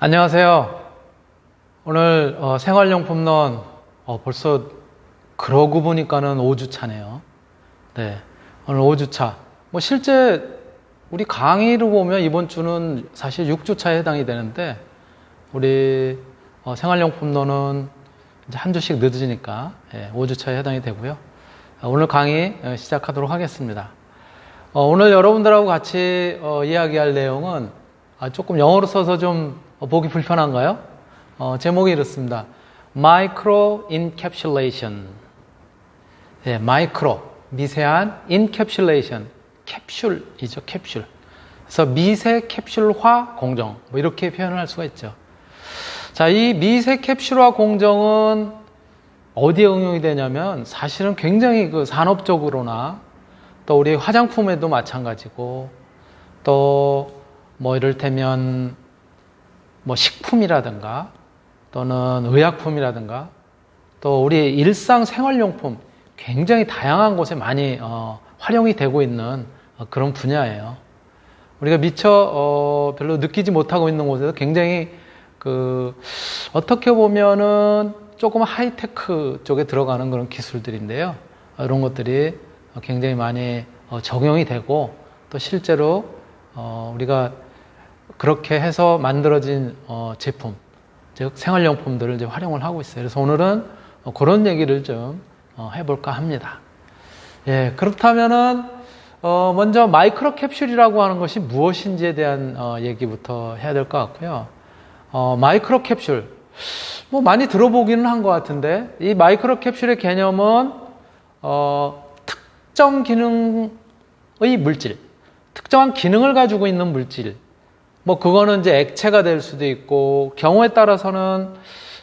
안녕하세요. 오늘 생활용품론 벌써 그러고 보니까는 5주차네요. 네, 오늘 5주차. 실제 우리 강의로 보면 이번 주는 사실 6주차에 해당이 되는데 우리 생활용품론은 이제 한 주씩 늦으니까 5주차에 해당이 되고요. 오늘 강의 시작하도록 하겠습니다. 오늘 여러분들하고 같이 이야기할 내용은 조금 영어로 써서 좀 보기 불편한가요? 제목이 이렇습니다. Micro Encapsulation. 네, 마이크로, 미세한 Encapsulation. 캡슐이죠, 캡슐. 그래서 미세 캡슐화 공정. 이렇게 표현을 할 수가 있죠. 자, 이 미세 캡슐화 공정은 어디에 응용이 되냐면 사실은 굉장히 산업적으로나 또 우리 화장품에도 마찬가지고 또 이를테면 식품이라든가 또는 의약품이라든가 또 우리 일상생활용품 굉장히 다양한 곳에 많이 활용이 되고 있는 그런 분야예요. 우리가 미처 별로 느끼지 못하고 있는 곳에서 굉장히 어떻게 보면은 조금 하이테크 쪽에 들어가는 그런 기술들인데요. 이런 것들이 굉장히 많이 적용이 되고 또 실제로 우리가 그렇게 해서 만들어진 제품, 즉 생활용품들을 이제 활용을 하고 있어요. 그래서 오늘은 그런 얘기를 좀 해볼까 합니다. 예, 그렇다면은 먼저 마이크로 캡슐이라고 하는 것이 무엇인지에 대한 얘기부터 해야 될 것 같고요. 마이크로 캡슐 많이 들어보기는 한 것 같은데 이 마이크로 캡슐의 개념은 특정 기능의 물질, 특정한 기능을 가지고 있는 물질. 그거는 이제 액체가 될 수도 있고, 경우에 따라서는,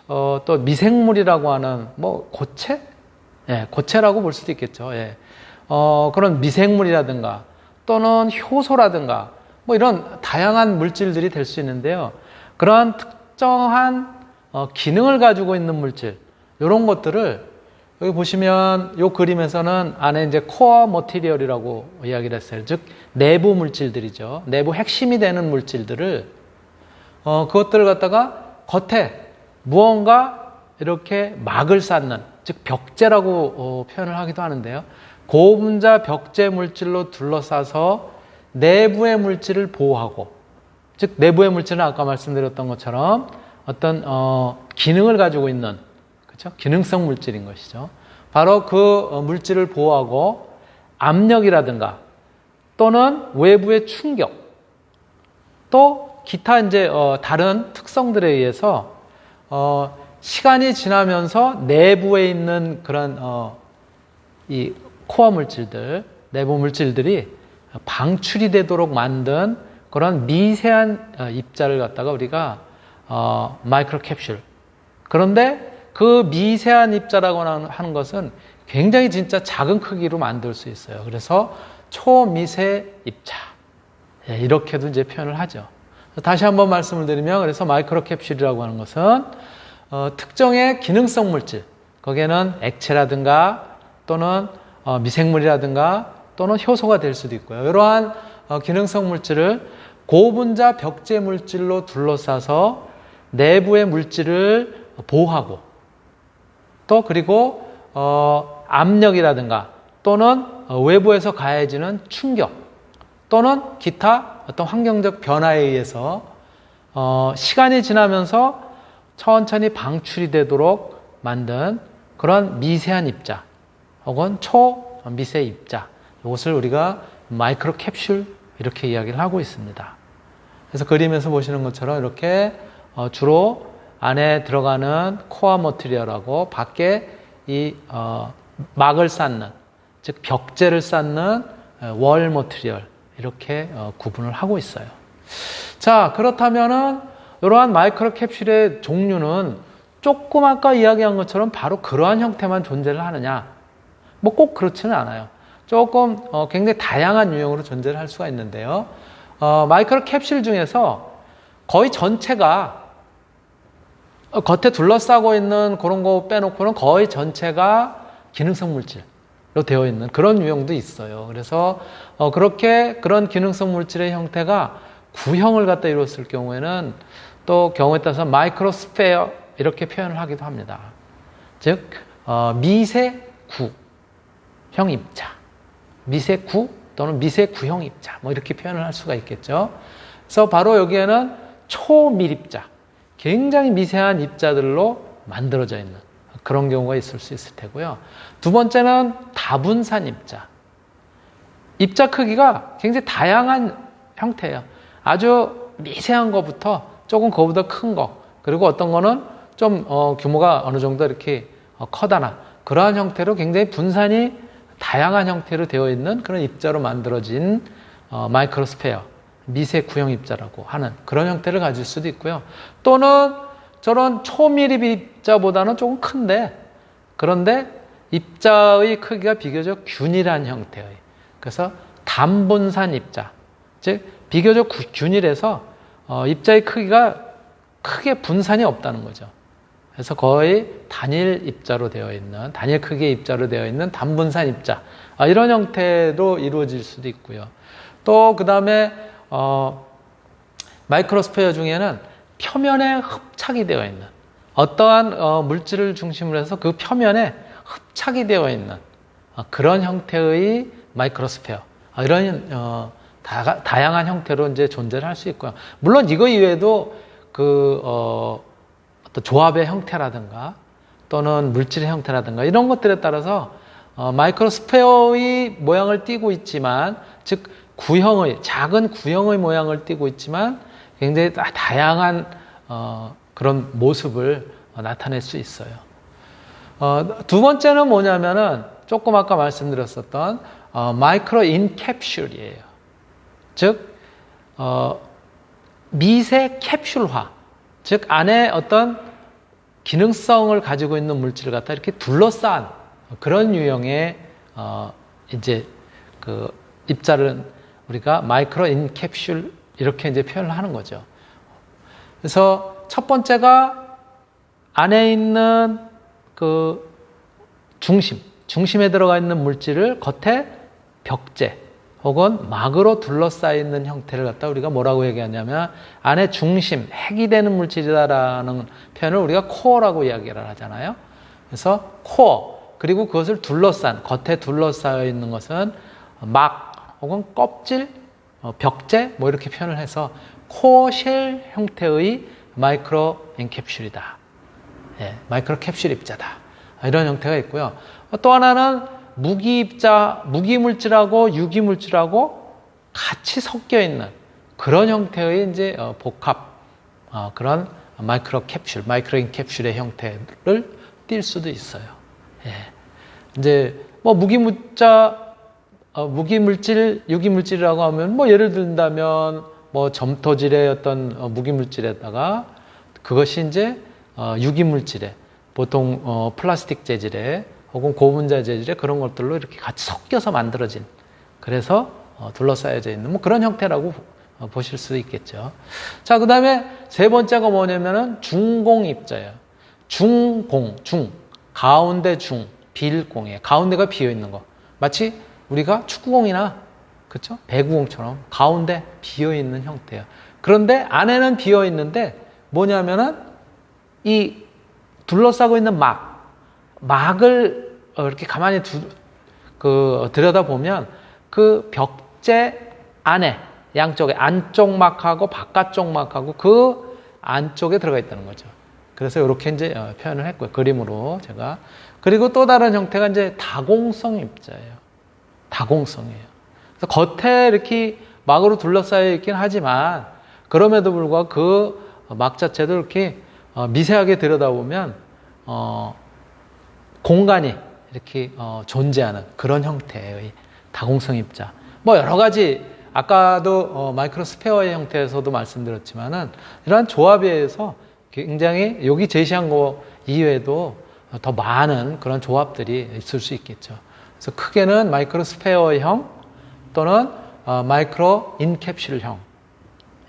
또 미생물이라고 하는, 고체? 예, 고체라고 볼 수도 있겠죠. 예. 그런 미생물이라든가, 또는 효소라든가, 이런 다양한 물질들이 될 수 있는데요. 그러한 특정한, 기능을 가지고 있는 물질, 이런 것들을 여기 보시면 이 그림에서는 안에 이제 코어 머티리얼이라고 이야기를 했어요. 즉 내부 물질들이죠. 내부 핵심이 되는 물질들을 그것들을 갖다가 겉에 무언가 이렇게 막을 쌓는, 즉 벽제라고 표현을 하기도 하는데요. 고분자 벽제 물질로 둘러싸서 내부의 물질을 보호하고, 즉 내부의 물질은 아까 말씀드렸던 것처럼 어떤 기능을 가지고 있는, 그렇죠? 기능성 물질인 것이죠. 바로 그 물질을 보호하고 압력이라든가 또는 외부의 충격 또 기타 이제 다른 특성들에 의해서 시간이 지나면서 내부에 있는 그런 이 코어 물질들, 내부 물질들이 방출이 되도록 만든 그런 미세한 입자를 갖다가 우리가 마이크로 캡슐. 그런데 그 미세한 입자라고 하는 것은 굉장히 진짜 작은 크기로 만들 수 있어요. 그래서 초미세 입자. 이렇게도 이제 표현을 하죠. 다시 한번 말씀을 드리면, 그래서 마이크로 캡슐이라고 하는 것은 특정의 기능성 물질, 거기에는 액체라든가 또는 미생물이라든가 또는 효소가 될 수도 있고요. 이러한 기능성 물질을 고분자 벽제 물질로 둘러싸서 내부의 물질을 보호하고 또 그리고 압력이라든가 또는 외부에서 가해지는 충격 또는 기타 어떤 환경적 변화에 의해서 시간이 지나면서 천천히 방출이 되도록 만든 그런 미세한 입자 혹은 초미세 입자, 이것을 우리가 마이크로 캡슐 이렇게 이야기를 하고 있습니다. 그래서 그림에서 보시는 것처럼 이렇게 주로 안에 들어가는 코어 머티리얼하고 밖에 이 막을 쌓는, 즉 벽제를 쌓는 월 머티리얼, 이렇게 구분을 하고 있어요. 자, 그렇다면은 이러한 마이크로 캡슐의 종류는 조금 아까 이야기한 것처럼 바로 그러한 형태만 존재를 하느냐? 꼭 그렇지는 않아요. 조금 굉장히 다양한 유형으로 존재를 할 수가 있는데요. 마이크로 캡슐 중에서 거의 전체가 겉에 둘러싸고 있는 그런 거 빼놓고는 거의 전체가 기능성 물질로 되어 있는 그런 유형도 있어요. 그래서 그렇게 그런 기능성 물질의 형태가 구형을 갖다 이루었을 경우에는 또 경우에 따라서 마이크로스페어 이렇게 표현을 하기도 합니다. 즉 미세구형 입자, 미세구 또는 미세구형 입자 뭐 이렇게 표현을 할 수가 있겠죠. 그래서 바로 여기에는 초밀입자, 굉장히 미세한 입자들로 만들어져 있는 그런 경우가 있을 수 있을 테고요. 두 번째는 다분산 입자. 입자 크기가 굉장히 다양한 형태예요. 아주 미세한 것부터 조금 그거보다 큰 거, 그리고 어떤 거는 좀 규모가 어느 정도 이렇게 커다나 그러한 형태로 굉장히 분산이 다양한 형태로 되어 있는 그런 입자로 만들어진 마이크로스페어, 미세 구형 입자라고 하는 그런 형태를 가질 수도 있고요. 또는 저런 초밀입 입자보다는 조금 큰데, 그런데 입자의 크기가 비교적 균일한 형태의, 그래서 단분산 입자, 즉 비교적 균일해서 입자의 크기가 크게 분산이 없다는 거죠. 그래서 거의 단일 입자로 되어 있는, 단일 크기의 입자로 되어 있는 단분산 입자, 이런 형태로 이루어질 수도 있고요. 또 그 다음에 마이크로스페어 중에는 표면에 흡착이 되어 있는, 어떠한 물질을 중심으로 해서 그 표면에 흡착이 되어 있는 그런 형태의 마이크로스페어, 이런 다양한 형태로 이제 존재를 할 수 있고요. 물론 이거 이외에도 어떤 조합의 형태라든가 또는 물질의 형태라든가 이런 것들에 따라서 마이크로스페어의 모양을 띠고 있지만, 즉 작은 구형의 모양을 띠고 있지만 굉장히 다양한 그런 모습을 나타낼 수 있어요. 두 번째는 뭐냐면은 조금 아까 말씀드렸었던 마이크로 인캡슐이에요. 즉 미세 캡슐화, 즉 안에 어떤 기능성을 가지고 있는 물질을 갖다 이렇게 둘러싼 그런 유형의 이제 그 입자를 우리가 마이크로 인캡슐 이렇게 이제 표현을 하는 거죠. 그래서 첫 번째가 안에 있는 그 중심에 들어가 있는 물질을 겉에 벽제 혹은 막으로 둘러싸여 있는 형태를 갖다 우리가 뭐라고 얘기하냐면, 안에 중심, 핵이 되는 물질이다라는 표현을 우리가 코어라고 이야기를 하잖아요. 그래서 코어, 그리고 그것을 겉에 둘러싸여 있는 것은 막 혹은 껍질, 벽제 뭐 이렇게 표현을 해서 코어쉘 형태의 마이크로 인캡슐이다. 마이크로 캡슐 입자다. 이런 형태가 있고요. 또 하나는 무기물질하고 유기물질하고 같이 섞여 있는 그런 형태의 이제 복합, 그런 마이크로 인캡슐의 형태를 띌 수도 있어요. 이제 뭐 무기물질, 유기물질이라고 하면 뭐 예를 든다면 뭐 점토질의 어떤 무기물질에다가 그것이 이제 유기물질에 보통 플라스틱 재질에 혹은 고분자 재질에 그런 것들로 이렇게 같이 섞여서 만들어진, 그래서 둘러싸여져 있는 뭐 그런 형태라고 보실 수 있겠죠. 자, 그 다음에 세 번째가 뭐냐면은 중공입자예요. 가운데 빌공이에요. 가운데가 비어 있는 거. 마치 우리가 축구공이나 그렇죠? 배구공처럼 가운데 비어 있는 형태예요. 그런데 안에는 비어 있는데 뭐냐면은 이 둘러싸고 있는 막을 이렇게 가만히 들여다보면 그 벽제 안에 양쪽에 안쪽 막하고 바깥쪽 막하고 그 안쪽에 들어가 있다는 거죠. 그래서 이렇게 이제 표현을 했고요. 그림으로 제가. 그리고 또 다른 형태가 이제 다공성 입자예요. 다공성이에요. 그래서 겉에 이렇게 막으로 둘러싸여 있긴 하지만 그럼에도 불구하고 그 막 자체도 이렇게 미세하게 들여다보면 공간이 이렇게 존재하는 그런 형태의 다공성 입자. 뭐 여러 가지 아까도 마이크로스페어의 형태에서도 말씀드렸지만은 이러한 조합에 의해서 굉장히 여기 제시한 거 이외에도 더 많은 그런 조합들이 있을 수 있겠죠. 그래서 크게는 마이크로스페어형 또는 마이크로 인캡슐형.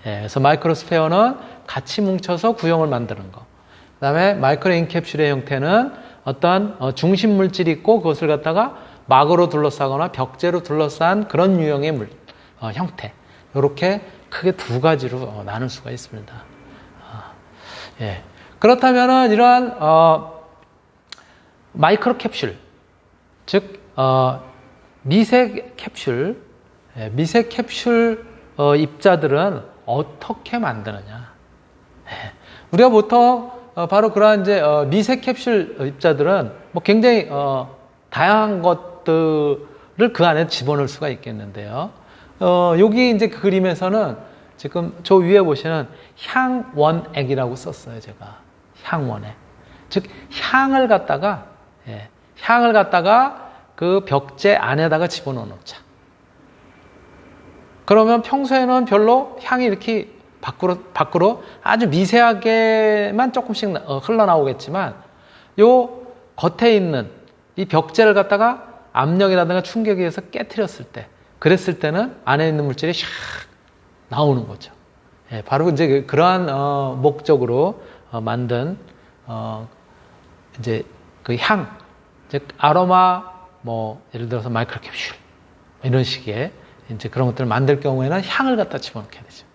그래서 마이크로스페어는 같이 뭉쳐서 구형을 만드는 거. 그 다음에 마이크로 인캡슐의 형태는 어떠한 중심 물질이 있고 그것을 갖다가 막으로 둘러싸거나 벽제로 둘러싼 그런 유형의 형태. 이렇게 크게 두 가지로 나눌 수가 있습니다. 예. 그렇다면은 이러한 마이크로 캡슐, 즉 미세 캡슐, 미세 캡슐 입자들은 어떻게 만드느냐? 우리가 보통 바로 그러한 이제 미세 캡슐 입자들은 뭐 굉장히 다양한 것들을 그 안에 집어넣을 수가 있겠는데요. 여기 이제 그 그림에서는 지금 저 위에 보시는 향원액이라고 썼어요, 제가. 향원액. 즉 향을 갖다가 그 벽제 안에다가 집어넣어 놓자. 그러면 평소에는 별로 향이 이렇게 밖으로 아주 미세하게만 조금씩 흘러나오겠지만 요 겉에 있는 이 벽제를 갖다가 압력이라든가 충격에 의해서 깨트렸을 때, 그랬을 때는 안에 있는 물질이 샥 나오는 거죠. 예, 바로 이제 그러한 목적으로 만든 이제 그 향, 즉 아로마, 뭐 예를 들어서 마이크로캡슐 이런 식의 이제 그런 것들을 만들 경우에는 향을 갖다 집어넣게 되죠.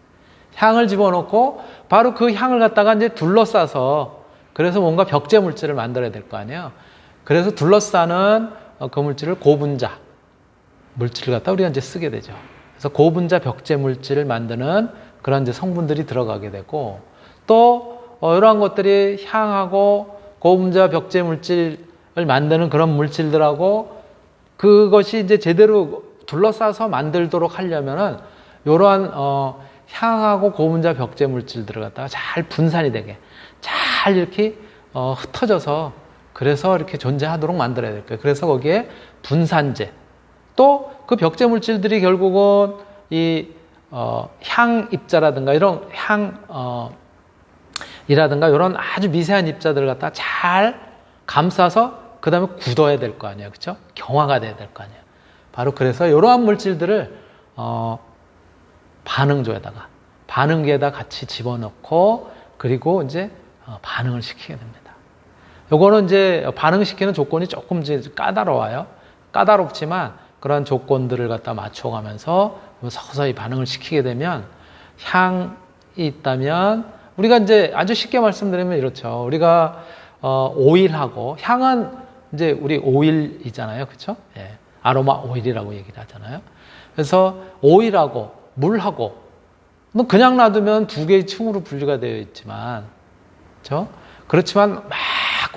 향을 집어넣고 바로 그 향을 갖다가 이제 둘러싸서, 그래서 뭔가 벽제 물질을 만들어야 될 거 아니에요. 그래서 둘러싸는 그 물질을 고분자 물질을 갖다 우리가 이제 쓰게 되죠. 그래서 고분자 벽제 물질을 만드는 그런 이제 성분들이 들어가게 되고, 또 이러한 것들이 향하고 고분자 벽제 물질을 만드는 그런 물질들하고 그것이 이제 제대로 둘러싸서 만들도록 하려면은 이러한 향하고 고분자 벽제 물질들을 갖다가 잘 분산이 되게 잘 이렇게 흩어져서 그래서 이렇게 존재하도록 만들어야 될 거예요. 그래서 거기에 분산제, 또 그 벽제 물질들이 결국은 이 향 입자라든가 이런 향이라든가 이런 아주 미세한 입자들을 갖다 잘 감싸서 그 다음에 굳어야 될 거 아니에요, 그렇죠? 경화가 돼야 될 거 아니에요. 바로 그래서 이러한 물질들을 반응기에다 같이 집어넣고 그리고 이제 반응을 시키게 됩니다. 요거는 이제 반응시키는 조건이 조금 이제 까다로워요. 까다롭지만 그런 조건들을 갖다 맞춰가면서 서서히 반응을 시키게 되면 향이 있다면, 우리가 이제 아주 쉽게 말씀드리면 이렇죠. 우리가 오일하고, 향은 이제 우리 오일이잖아요, 그렇죠? 예. 아로마 오일이라고 얘기를 하잖아요. 그래서 오일하고 물하고 뭐 그냥 놔두면 두 개의 층으로 분리가 되어 있지만, 그렇죠? 그렇지만 막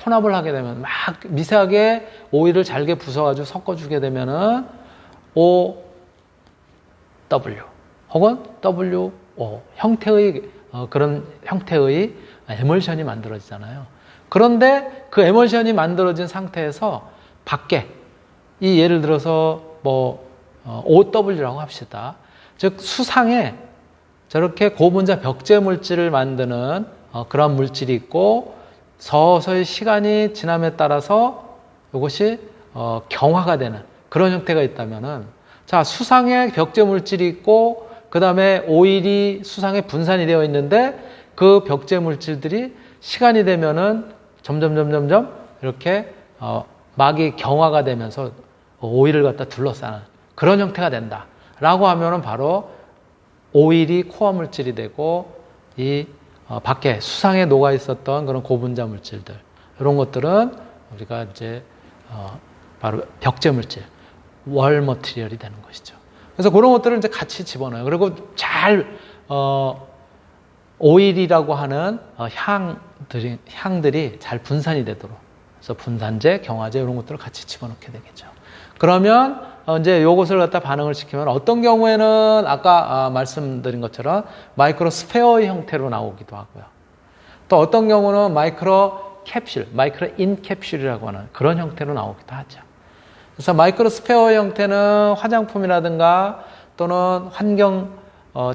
혼합을 하게 되면, 막 미세하게 오일을 잘게 부숴가지고 섞어주게 되면은 OW 혹은 WO 형태의 그런 형태의 에멀션이 만들어지잖아요. 그런데 그 에멀션이 만들어진 상태에서 밖에 이 예를 들어서 뭐 OW라고 합시다. 즉 수상에 저렇게 고분자 벽제 물질을 만드는 그런 물질이 있고, 서서히 시간이 지남에 따라서 이것이 경화가 되는 그런 형태가 있다면은, 자, 수상에 벽제 물질이 있고 그 다음에 오일이 수상에 분산이 되어 있는데 그 벽제 물질들이 시간이 되면은 점점 이렇게 막이 경화가 되면서 오일을 갖다 둘러싸는 그런 형태가 된다라고 하면은 바로 오일이 코어 물질이 되고 이 밖에 수상에 녹아 있었던 그런 고분자 물질들, 이런 것들은 우리가 이제 바로 벽제 물질, 월 머티리얼이 되는 것이죠. 그래서 그런 것들을 이제 같이 집어넣어요. 그리고 잘 오일이라고 하는 향들이 잘 분산이 되도록, 그래서 분산제, 경화제 이런 것들을 같이 집어넣게 되겠죠. 그러면 이제 요것을 갖다 반응을 시키면 어떤 경우에는 아까 말씀드린 것처럼 마이크로 스페어의 형태로 나오기도 하고요. 또 어떤 경우는 마이크로 캡슐, 마이크로 인캡슐이라고 하는 그런 형태로 나오기도 하죠. 그래서 마이크로 스페어의 형태는 화장품이라든가 또는 환경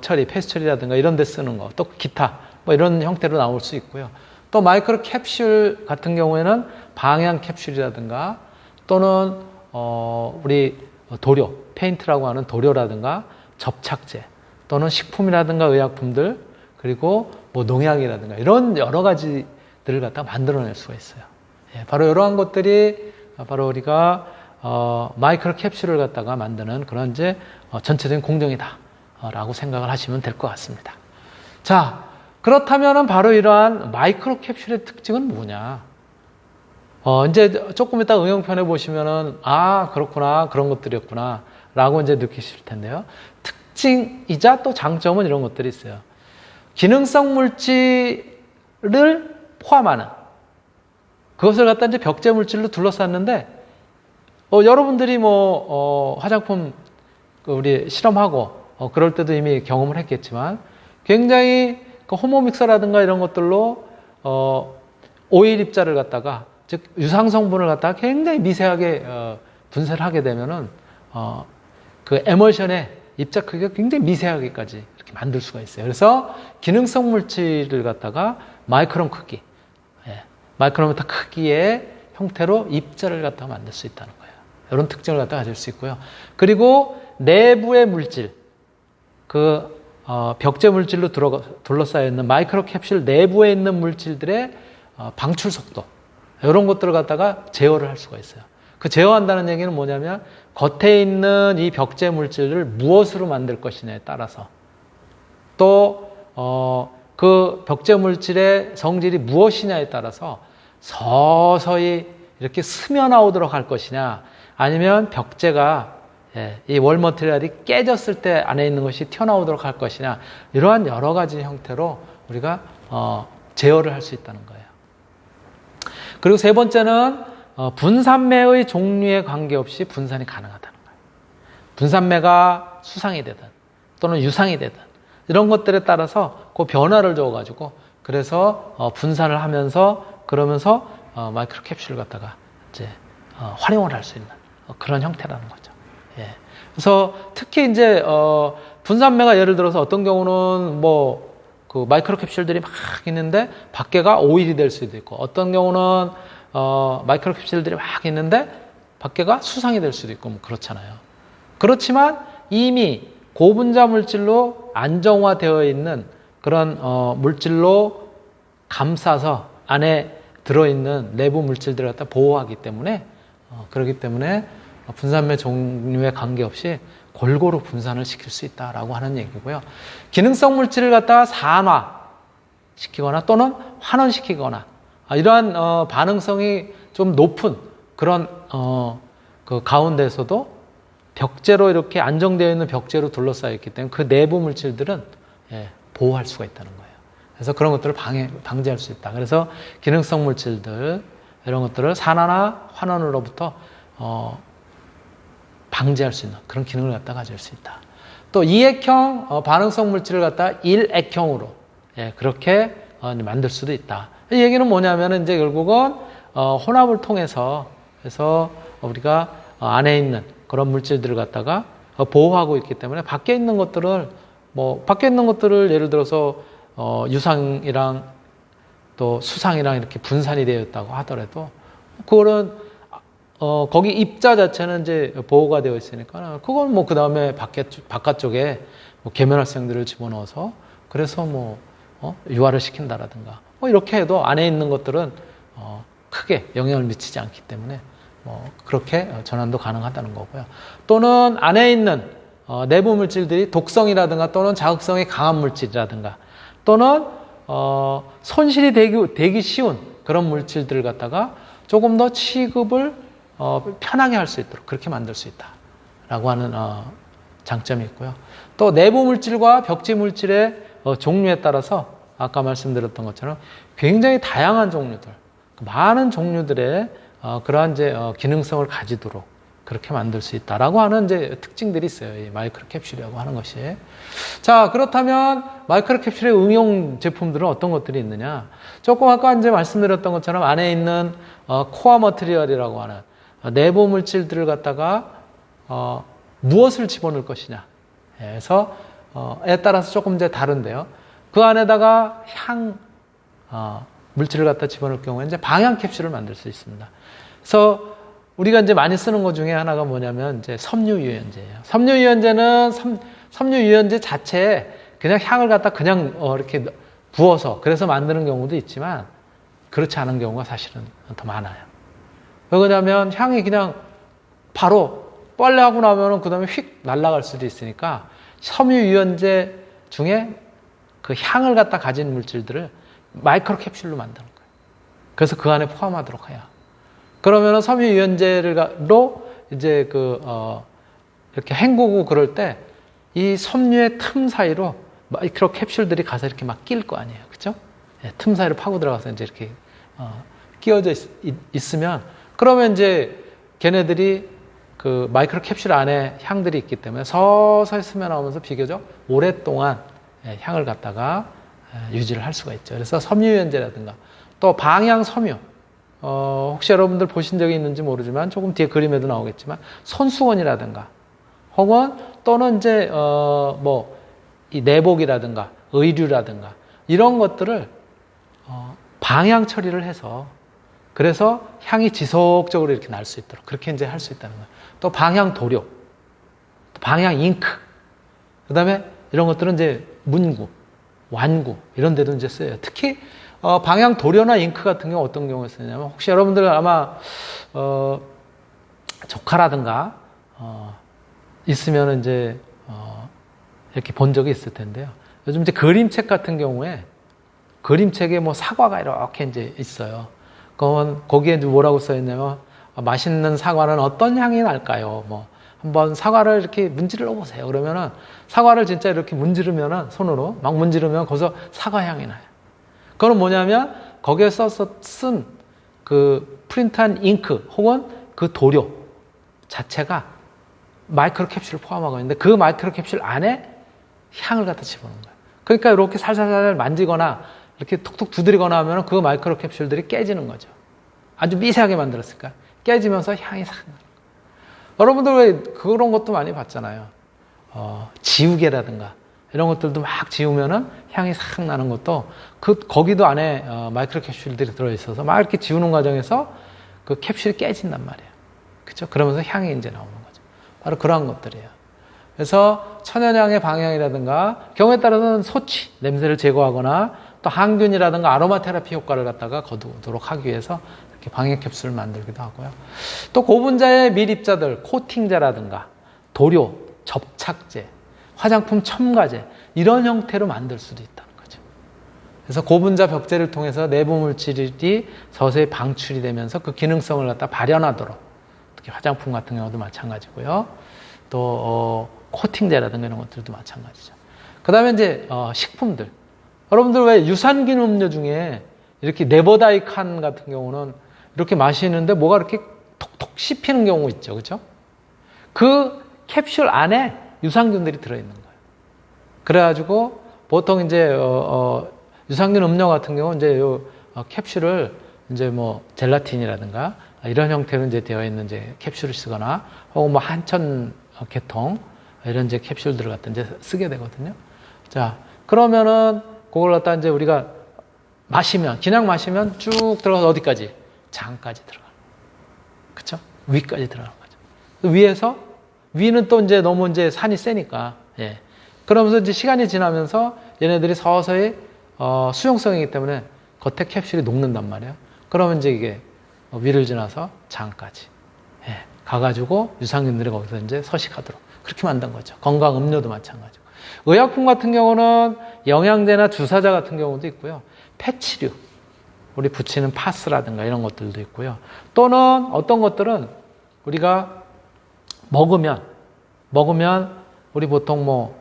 처리, 폐수 처리라든가 이런 데 쓰는 거, 또 기타 뭐 이런 형태로 나올 수 있고요. 또 마이크로 캡슐 같은 경우에는 방향 캡슐이라든가 또는 우리 도료, 페인트라고 하는 도료라든가 접착제 또는 식품이라든가 의약품들, 그리고 뭐 농약이라든가 이런 여러 가지들을 갖다 만들어낼 수가 있어요. 예, 바로 이러한 것들이 바로 우리가 마이크로 캡슐을 갖다가 만드는 그런 이제 전체적인 공정이다 라고 생각을 하시면 될 것 같습니다. 자, 그렇다면은 바로 이러한 마이크로 캡슐의 특징은 뭐냐? 이제 조금 이따 응용편에 보시면은, 아, 그렇구나. 그런 것들이었구나. 라고 이제 느끼실 텐데요. 특징이자 또 장점은 이런 것들이 있어요. 기능성 물질을 포함하는 그것을 갖다 이제 벽제 물질로 둘러쌌는데, 여러분들이 화장품 우리 실험하고 그럴 때도 이미 경험을 했겠지만 굉장히 그 호모믹서라든가 이런 것들로 오일 입자를 갖다가 즉 유상 성분을 갖다가 굉장히 미세하게 분쇄를 하게 되면은 그 에멀션의 입자 크기가 굉장히 미세하게까지 이렇게 만들 수가 있어요. 그래서 기능성 물질을 갖다가 마이크론 크기, 마이크로미터 크기의 형태로 입자를 갖다가 만들 수 있다는 거예요. 이런 특징을 갖다가 가질 수 있고요. 그리고 내부의 물질, 벽제 물질로 둘러싸여 있는 마이크로 캡슐 내부에 있는 물질들의 방출 속도, 이런 것들을 갖다가 제어를 할 수가 있어요. 그 제어한다는 얘기는 뭐냐면 겉에 있는 이 벽제 물질을 무엇으로 만들 것이냐에 따라서 또 그 벽제 물질의 성질이 무엇이냐에 따라서 서서히 이렇게 스며나오도록 할 것이냐, 아니면 벽제가 이 월 머티리얼이 깨졌을 때 안에 있는 것이 튀어나오도록 할 것이냐, 이러한 여러 가지 형태로 우리가 제어를 할 수 있다는 거예요. 그리고 세 번째는 분산매의 종류에 관계없이 분산이 가능하다는 거예요. 분산매가 수상이 되든 또는 유상이 되든 이런 것들에 따라서 그 변화를 줘가지고 그래서 분산을 하면서 그러면서 마이크로 캡슐을 갖다가 이제 활용을 할 수 있는 그런 형태라는 거죠. 예. 그래서 특히 이제 분산매가 예를 들어서 어떤 경우는 그 마이크로 캡슐들이 막 있는데 밖에가 오일이 될 수도 있고, 어떤 경우는 마이크로 캡슐들이 막 있는데 밖에가 수상이 될 수도 있고 그렇잖아요. 그렇지만 이미 고분자 물질로 안정화되어 있는 그런 물질로 감싸서 안에 들어있는 내부 물질들을 갖다 보호하기 때문에 그렇기 때문에 분산매 종류에 관계없이 골고루 분산을 시킬 수 있다라고 하는 얘기고요. 기능성 물질을 갖다가 산화시키거나 또는 환원시키거나 이러한 반응성이 좀 높은 그런 그 가운데서도 벽제로 이렇게 안정되어 있는 벽제로 둘러싸여 있기 때문에 그 내부 물질들은 보호할 수가 있다는 거예요. 그래서 그런 것들을 방지할 수 있다. 그래서 기능성 물질들 이런 것들을 산화나 환원으로부터 방지할 수 있는 그런 기능을 갖다 가질 수 있다. 또 이액형 반응성 물질을 갖다 일액형으로 그렇게 만들 수도 있다. 이 얘기는 뭐냐면 이제 결국은 혼합을 통해서 그래서 우리가 안에 있는 그런 물질들을 갖다가 보호하고 있기 때문에 밖에 있는 것들을 예를 들어서 유상이랑 또 수상이랑 이렇게 분산이 되어 있다고 하더라도 그거는 거기 입자 자체는 이제 보호가 되어 있으니까 그건 그 다음에 바깥쪽에 계면활성들을 집어넣어서 그래서 유화를 시킨다라든가 이렇게 해도 안에 있는 것들은 크게 영향을 미치지 않기 때문에 그렇게 전환도 가능하다는 거고요. 또는 안에 있는 내부 물질들이 독성이라든가 또는 자극성이 강한 물질이라든가 또는 손실이 되기 쉬운 그런 물질들을 갖다가 조금 더 취급을 편하게 할 수 있도록 그렇게 만들 수 있다라고 하는 장점이 있고요. 또 내부 물질과 벽지 물질의 종류에 따라서 아까 말씀드렸던 것처럼 굉장히 다양한 종류들, 많은 종류들의 그러한 이제 기능성을 가지도록 그렇게 만들 수 있다라고 하는 이제 특징들이 있어요. 이 마이크로 캡슐이라고 하는 것이. 자, 그렇다면 마이크로 캡슐의 응용 제품들은 어떤 것들이 있느냐? 조금 아까 이제 말씀드렸던 것처럼 안에 있는 코어 머티리얼이라고 하는 내부 물질들을 갖다가 무엇을 집어넣을 것이냐. 그래서 에 따라서 조금 이제 다른데요. 그 안에다가 물질을 갖다 집어넣을 경우에 이제 방향 캡슐을 만들 수 있습니다. 그래서 우리가 이제 많이 쓰는 것 중에 하나가 뭐냐면 이제 섬유유연제예요. 섬유유연제는 섬유유연제 자체에 그냥 향을 갖다 그냥 이렇게 부어서 그래서 만드는 경우도 있지만 그렇지 않은 경우가 사실은 더 많아요. 왜 그러냐면 향이 그냥 바로 빨래하고 나면은 그 다음에 휙 날아갈 수도 있으니까 섬유유연제 중에 그 향을 갖다 가진 물질들을 마이크로 캡슐로 만드는 거예요. 그래서 그 안에 포함하도록 해야. 그러면은 섬유유연제로 이제 이렇게 헹구고 그럴 때 이 섬유의 틈 사이로 마이크로 캡슐들이 가서 이렇게 막 낄 거 아니에요. 그죠? 예, 틈 사이로 파고 들어가서 이제 이렇게 끼워져 있으면 그러면 이제 걔네들이 그 마이크로 캡슐 안에 향들이 있기 때문에 서서히 스며나오면서 비교적 오랫동안 향을 갖다가 유지를 할 수가 있죠. 그래서 섬유유연제라든가 또 방향 섬유 혹시 여러분들 보신 적이 있는지 모르지만 조금 뒤에 그림에도 나오겠지만 손수건이라든가 혹은 또는 이제 이 내복이라든가 의류라든가 이런 것들을 방향 처리를 해서 그래서 향이 지속적으로 이렇게 날 수 있도록 그렇게 이제 할 수 있다는 거예요. 또 방향 도료, 또 방향 잉크, 그 다음에 이런 것들은 이제 문구, 완구 이런 데도 이제 쓰여요. 특히 방향 도료나 잉크 같은 경우 어떤 경우에 쓰냐면 혹시 여러분들 아마 조카라든가 있으면 이제 이렇게 본 적이 있을 텐데요. 요즘 이제 그림책 같은 경우에 그림책에 뭐 사과가 이렇게 이제 있어요. 그러면 거기에 이제 뭐라고 써 있냐면 맛있는 사과는 어떤 향이 날까요? 뭐 한번 사과를 이렇게 문지르러 보세요. 그러면은 사과를 진짜 이렇게 문지르면은 손으로 막 문지르면 거기서 사과 향이 나요. 그건 뭐냐면 거기에 써서 쓴 그 프린트한 잉크 혹은 그 도료 자체가 마이크로 캡슐을 포함하고 있는데 그 마이크로 캡슐 안에 향을 갖다 집어넣는 거예요. 그러니까 이렇게 살살살 만지거나 이렇게 톡톡 두드리거나 하면 그 마이크로 캡슐들이 깨지는 거죠. 아주 미세하게 만들었을까? 깨지면서 향이 싹 나는 거예요. 여러분들 왜 그런 것도 많이 봤잖아요. 지우개라든가 이런 것들도 막 지우면은 향이 싹 나는 것도 거기도 안에 마이크로 캡슐들이 들어있어서 막 이렇게 지우는 과정에서 그 캡슐이 깨진단 말이에요. 그죠? 그러면서 향이 이제 나오는 거죠. 바로 그러한 것들이에요. 그래서 천연향의 방향이라든가 경우에 따라서는 소취, 냄새를 제거하거나 또 항균이라든가 아로마 테라피 효과를 갖다가 거두도록 하기 위해서 이렇게 방향 캡슐을 만들기도 하고요. 또 고분자의 밀입자들, 코팅제라든가 도료, 접착제, 화장품 첨가제 이런 형태로 만들 수도 있다는 거죠. 그래서 고분자 벽제를 통해서 내부 물질이 서서히 방출이 되면서 그 기능성을 갖다 발현하도록 특히 화장품 같은 경우도 마찬가지고요. 또 코팅제라든가 이런 것들도 마찬가지죠. 그 다음에 이제 식품들. 여러분들 왜 유산균 음료 중에 이렇게 네버다이칸 같은 경우는 이렇게 마시는데 뭐가 이렇게 톡톡 씹히는 경우 있죠. 그죠? 그 캡슐 안에 유산균들이 들어있는 거예요. 그래가지고 보통 이제 유산균 음료 같은 경우 이제 캡슐을 이제 뭐 젤라틴이라든가 이런 형태로 이제 되어 있는 이제 캡슐을 쓰거나 혹은 뭐 한천 계통 이런 이제 캡슐들을 갖다 이제 쓰게 되거든요. 자, 그러면은 그걸 갖다 이제 우리가 마시면 그냥 마시면 쭉 들어가서 어디까지? 장까지 들어가는 거예요. 그렇죠? 위까지 들어가는 거죠. 위는 또 이제 너무 이제 산이 세니까 예. 그러면서 이제 시간이 지나면서 얘네들이 서서히 수용성이기 때문에 겉에 캡슐이 녹는단 말이에요. 그러면 이제 이게 위를 지나서 장까지 예. 가가지고 유산균들이 거기서 이제 서식하도록 그렇게 만든 거죠. 건강 음료도 마찬가지고. 의약품 같은 경우는 영양제나 주사제 같은 경우도 있고요. 패치류, 우리 붙이는 파스라든가 이런 것들도 있고요. 또는 어떤 것들은 우리가 먹으면 우리 보통 뭐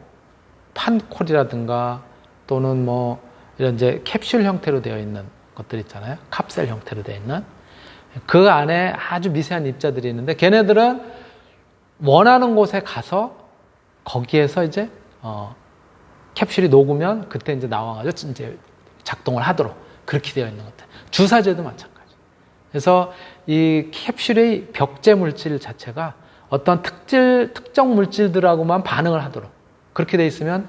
판콜이라든가 또는 뭐 이런 이제 캡슐 형태로 되어 있는 것들 있잖아요. 캅셀 형태로 되어 있는 그 안에 아주 미세한 입자들이 있는데 걔네들은 원하는 곳에 가서 거기에서 이제 캡슐이 녹으면 그때 이제 나와가지고 이제 작동을 하도록 그렇게 되어 있는 것들. 주사제도 마찬가지. 그래서 이 캡슐의 벽제 물질 자체가 어떤 특정 물질들하고만 반응을 하도록 그렇게 돼 있으면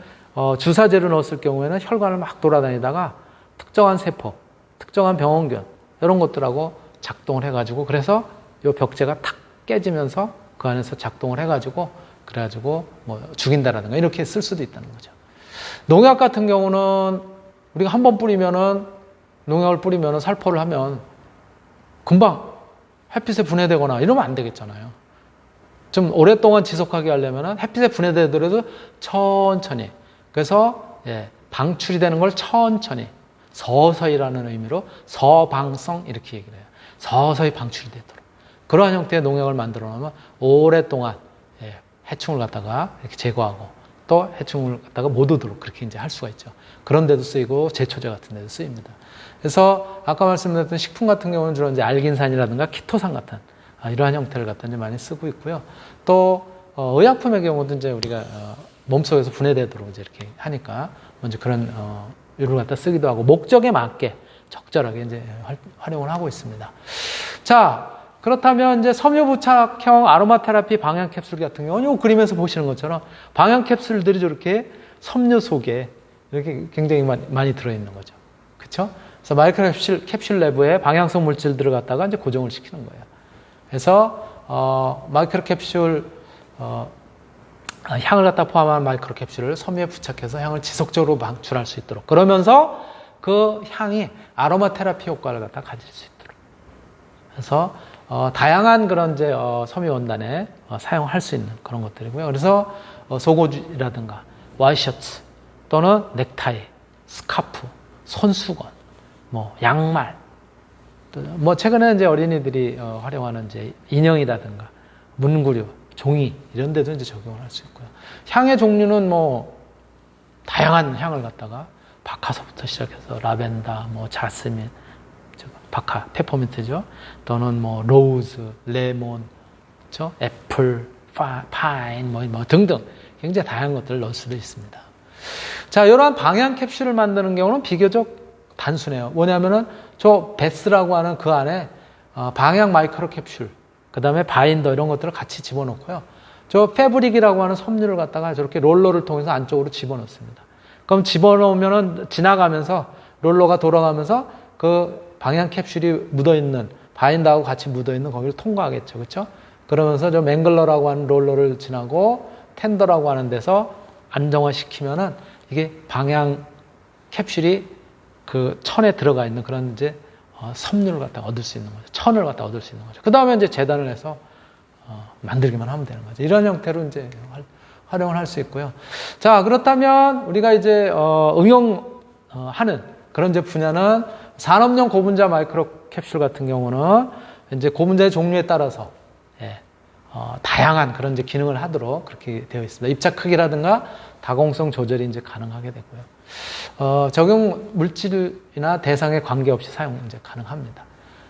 주사제를 넣었을 경우에는 혈관을 막 돌아다니다가 특정한 세포, 특정한 병원균 이런 것들하고 작동을 해가지고 그래서 이 벽제가 탁 깨지면서 그 안에서 작동을 해가지고 그래가지고 뭐 죽인다라든가 이렇게 쓸 수도 있다는 거죠. 농약 같은 경우는 우리가 한번 뿌리면은 농약을 뿌리면은 살포를 하면 금방 햇빛에 분해되거나 이러면 안 되겠잖아요. 좀 오랫동안 지속하게 하려면 햇빛에 분해되더라도 천천히. 그래서 방출이 되는 걸 천천히, 서서히라는 의미로 서방성 이렇게 얘기를 해요. 서서히 방출이 되도록. 그러한 형태의 농약을 만들어 놓으면 오랫동안 해충을 갖다가 이렇게 제거하고 또 해충을 갖다가 못 오도록 그렇게 이제 할 수가 있죠. 그런 데도 쓰이고 제초제 같은 데도 쓰입니다. 그래서 아까 말씀드렸던 식품 같은 경우는 주로 이제 알긴산이라든가 키토산 같은 이러한 형태를 갖다 이제 많이 쓰고 있고요. 또 의약품의 경우도 이제 우리가 몸속에서 분해되도록 이제 이렇게 하니까 먼저 그런 요를 갖다 쓰기도 하고 목적에 맞게 적절하게 이제 활용을 하고 있습니다. 자, 그렇다면 이제 섬유부착형 아로마 테라피 방향 캡슐 같은 경우는 이 그림에서 보시는 것처럼 방향 캡슐들이 저렇게 섬유 속에 이렇게 굉장히 많이 들어있는 거죠. 그렇죠? 그래서 마이크로 캡슐 내부에 방향성 물질들을 갖다가 이제 고정을 시키는 거예요. 그래서 마이크로 캡슐 향을 갖다 포함한 마이크로 캡슐을 섬유에 부착해서 향을 지속적으로 방출할 수 있도록, 그러면서 그 향이 아로마 테라피 효과를 갖다 가질 수 있도록. 그래서 다양한 그런 이제 섬유 원단에 사용할 수 있는 그런 것들이고요. 그래서 속옷이라든가 와이셔츠 또는 넥타이, 스카프, 손수건, 뭐 양말, 뭐 최근에 이제 어린이들이 활용하는 이제 인형이라든가 문구류, 종이 이런 데도 이제 적용을 할 수 있고요. 향의 종류는 뭐 다양한 향을 갖다가 박하서부터 시작해서 라벤더, 뭐 자스민, 박하, 페퍼민트죠. 또는 뭐 로즈, 레몬, 그렇죠? 애플, 파인, 뭐 등등 굉장히 다양한 것들을 넣을 수도 있습니다. 자, 이러한 방향 캡슐을 만드는 경우는 비교적 단순해요. 뭐냐면은 저 베스라고 하는 그 안에 방향 마이크로 캡슐, 그 다음에 바인더 이런 것들을 같이 집어넣고요. 저 패브릭이라고 하는 섬유를 갖다가 저렇게 롤러를 통해서 안쪽으로 집어넣습니다. 그럼 집어넣으면은 지나가면서 롤러가 돌아가면서 그 방향 캡슐이 묻어있는 바인더하고 같이 묻어있는 거기를 통과하겠죠. 그렇죠? 그러면서 저 맹글러라고 하는 롤러를 지나고 텐더라고 하는 데서 안정화시키면은 이게 방향 캡슐이 그 천에 들어가 있는 그런 이제 섬유를 갖다 얻을 수 있는 거죠. 천을 갖다 얻을 수 있는 거죠. 그 다음에 이제 재단을 해서 만들기만 하면 되는 거죠. 이런 형태로 이제 활용을 할 수 있고요. 자, 그렇다면 우리가 이제 응용하는 그런 이제 분야는 산업용 고분자 마이크로 캡슐 같은 경우는 이제 고분자의 종류에 따라서 다양한 그런 이제 기능을 하도록 그렇게 되어 있습니다. 입자 크기라든가 다공성 조절이 이제 가능하게 되고요. 적용 물질이나 대상에 관계없이 사용 이제 가능합니다.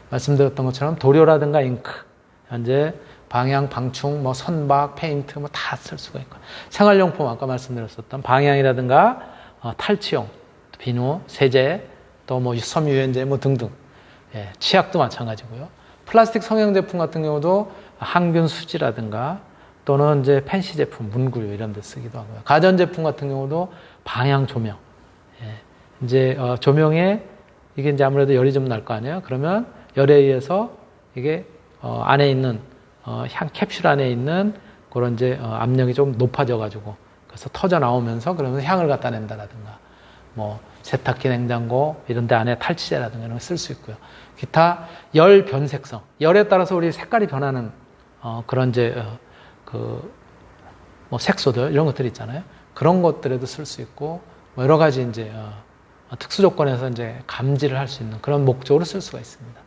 말씀드렸던 것처럼 도료라든가 잉크, 현재 방향, 방충, 뭐 선박, 페인트 뭐 다 쓸 수가 있고, 생활용품 아까 말씀드렸었던 방향이라든가 탈취용, 비누, 세제, 또 뭐 섬유유연제 뭐 등등, 치약도 마찬가지고요. 플라스틱 성형 제품 같은 경우도 항균 수지라든가 또는 이제 펜시 제품, 문구류 이런 데 쓰기도 하고요. 가전 제품 같은 경우도 방향 조명, 이제 조명에 이게 이제 아무래도 열이 좀 날 거 아니에요. 그러면 열에 의해서 이게 안에 있는 향 캡슐 안에 있는 그런 이제 압력이 좀 높아져 가지고 그래서 터져 나오면서 그러면서 향을 갖다 낸다라든가, 뭐 세탁기, 냉장고 이런 데 안에 탈취제라든가 이런 거 쓸 수 있고요. 기타 열 변색성, 열에 따라서 우리 색깔이 변하는 그런 이제 뭐 색소들 이런 것들 있잖아요. 그런 것들에도 쓸 수 있고, 뭐 여러 가지 이제 특수 조건에서 이제 감지를 할 수 있는 그런 목적으로 쓸 수가 있습니다.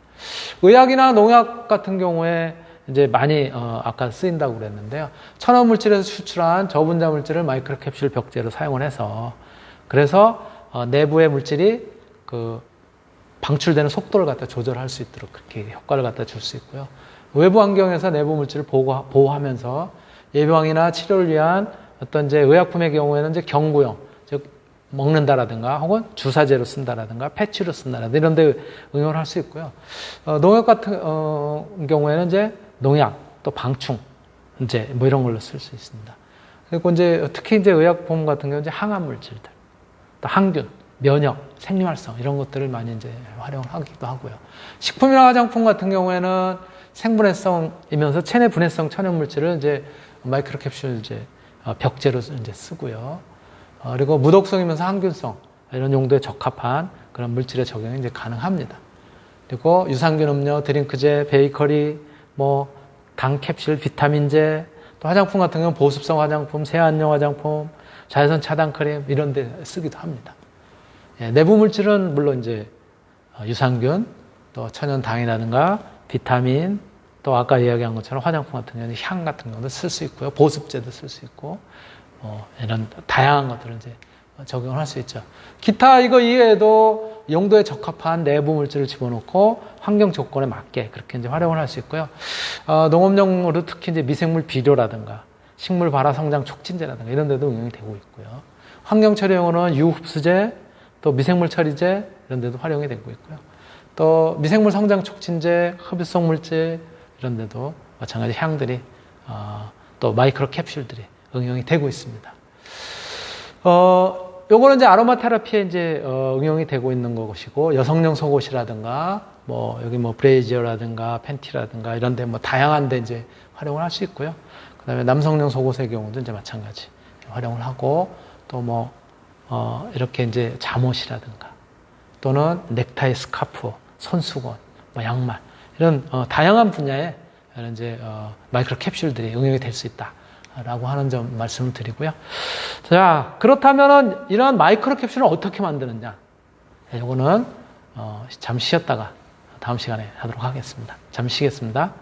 의학이나 농약 같은 경우에 이제 많이 아까 쓰인다고 그랬는데요. 천연 물질에서 추출한 저분자 물질을 마이크로 캡슐 벽제로 사용을 해서, 그래서 내부의 물질이 그 방출되는 속도를 갖다 조절할 수 있도록 그렇게 효과를 갖다 줄 수 있고요. 외부 환경에서 내부 물질을 보호하면서 예방이나 치료를 위한 어떤 이제 의약품의 경우에는 이제 경구용, 즉 먹는다라든가 혹은 주사제로 쓴다라든가 패치로 쓴다라든가 이런 데 응용을 할 수 있고요. 농약 같은 경우에는 이제 농약, 또 방충, 이제 뭐 이런 걸로 쓸 수 있습니다. 그리고 이제 특히 이제 의약품 같은 경우 이제 항암 물질들, 또 항균, 면역, 생리활성 이런 것들을 많이 이제 활용을 하기도 하고요. 식품이나 화장품 같은 경우에는 생분해성이면서 체내 분해성 천연 물질을 이제 마이크로 캡슐 이제 벽제로 이제 쓰고요. 그리고 무독성이면서 항균성 이런 용도에 적합한 그런 물질의 적용이 이제 가능합니다. 그리고 유산균 음료, 드링크제, 베이커리, 뭐 당 캡슐, 비타민제, 또 화장품 같은 경우는 보습성 화장품, 세안용 화장품, 자외선 차단 크림 이런 데 쓰기도 합니다. 예, 내부 물질은 물론 이제 유산균, 또 천연당이라든가 비타민, 또 아까 이야기한 것처럼 화장품 같은 경우는 향 같은 것도 쓸 수 있고요. 보습제도 쓸 수 있고, 이런 다양한 것들을 이제 적용을 할 수 있죠. 기타 이거 이외에도 용도에 적합한 내부 물질을 집어넣고 환경 조건에 맞게 그렇게 이제 활용을 할 수 있고요. 농업용으로 특히 이제 미생물 비료라든가 식물 발화 성장 촉진제라든가 이런 데도 응용이 되고 있고요. 환경 처리용으로는 유흡수제, 또 미생물 처리제 이런 데도 활용이 되고 있고요. 또 미생물 성장 촉진제, 흡입성 물질 이런 데도 마찬가지 향들이 또 마이크로 캡슐들이 응용이 되고 있습니다. 요거는 이제 아로마 테라피에 이제 응용이 되고 있는 것이고, 여성용 속옷이라든가 뭐 여기 뭐 브레이지어라든가 팬티라든가 이런 데 뭐 다양한 데 이제 활용을 할 수 있고요. 그다음에 남성용 속옷의 경우도 이제 마찬가지 활용을 하고, 또 뭐 이렇게 이제 잠옷이라든가 또는 넥타이, 스카프, 손수건, 뭐 양말 이런 다양한 분야에 이런 이제 마이크로 캡슐들이 응용이 될 수 있다라고 하는 점 말씀을 드리고요. 자, 그렇다면은 이러한 마이크로 캡슐을 어떻게 만드느냐? 이거는 잠시 쉬었다가 다음 시간에 하도록 하겠습니다. 잠시 쉬겠습니다.